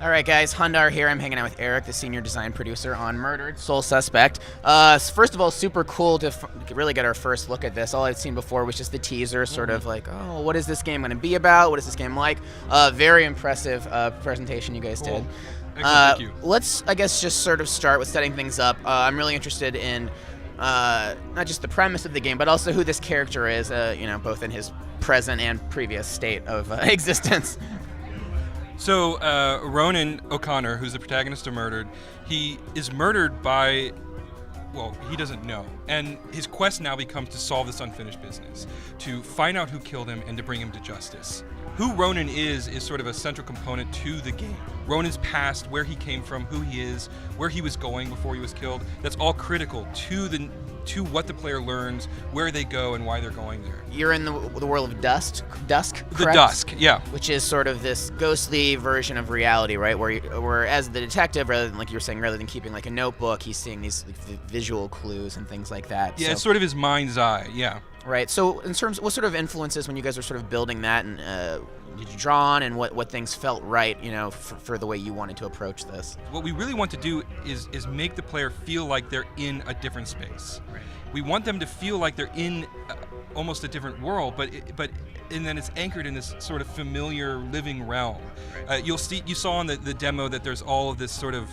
All right, guys, Hundar here. I'm hanging out with Eric, the senior design producer on Murdered Soul Suspect. First of all, super cool to really get our first look at this. All I'd seen before was just the teaser, sort of like, oh, what is this game going to be about? What is this game like? Very impressive presentation you guys did. Thank you. Let's, I guess, just sort of start with setting things up. I'm really interested in not just the premise of the game, but also who this character is, both in his present and previous state of existence. So Ronan O'Connor, who's the protagonist of Murdered, he is murdered by, well, he doesn't know. And his quest now becomes to solve this unfinished business, to find out who killed him and to bring him to justice. Who Ronan is sort of a central component to the game. Ronan's past, where he came from, who he is, where he was going before he was killed, that's all critical to what the player learns, where they go, and why they're going there. You're in the world of Dusk, correct? The Dusk, yeah. Which is sort of this ghostly version of reality, right? Where as the detective, rather than, like you were saying, rather than keeping like a notebook, he's seeing these visual clues and things like that. Yeah, it's sort of his mind's eye, yeah. Right. So in terms, what sort of influences when you guys were sort of building that, and did you draw on, and what things felt right, for the way you wanted to approach this? What we really want to do is make the player feel like they're in a different space. Right. We want them to feel like they're in almost a different world, and then it's anchored in this sort of familiar living realm. Right. You saw in the demo that there's all of this sort of.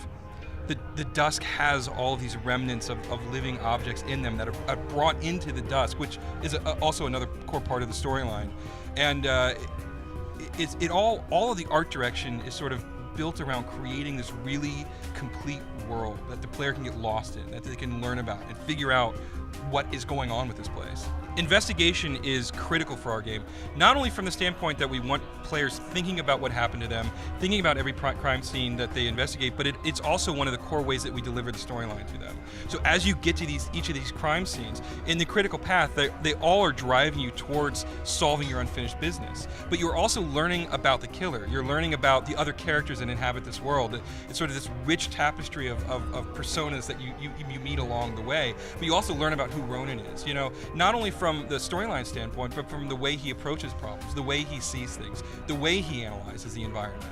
The Dusk has all of these remnants of living objects in them that are brought into the Dusk, which is also another core part of the storyline. And all of the art direction is sort of built around creating this really complete world that the player can get lost in, that they can learn about and figure out what is going on with this place. Investigation is critical for our game, not only from the standpoint that we want players thinking about what happened to them, thinking about every crime scene that they investigate, but it's also one of the core ways that we deliver the storyline to them. So as you get to each of these crime scenes, in the critical path, they all are driving you towards solving your unfinished business. But you're also learning about the killer. You're learning about the other characters that inhabit this world. It's sort of this rich tapestry of personas that you meet along the way. But you also learn about who Ronan is. Not only from the storyline standpoint, but from the way he approaches problems, the way he sees things, the way he analyzes the environment.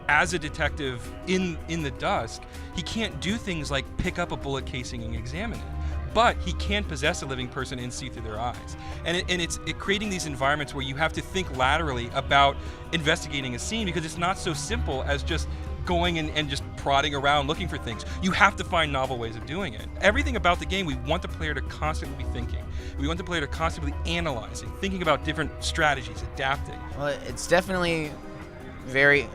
As a detective in the Dusk, he can't do things like pick up a bullet casing and examine it, but he can possess a living person and see through their eyes. And it's creating these environments where you have to think laterally about investigating a scene, because it's not so simple as just going and just prodding around looking for things. You have to find novel ways of doing it. Everything about the game, we want the player to constantly be thinking. We want the player to constantly be analyzing, thinking about different strategies, adapting. Well, it's definitely very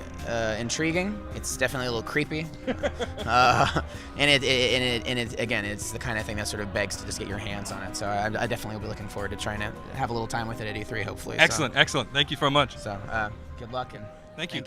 intriguing. It's definitely a little creepy, and it again, it's the kind of thing that sort of begs to just get your hands on it. So I definitely will be looking forward to trying to have a little time with it at E3, hopefully. Excellent. Thank you very much. So good luck and thank you.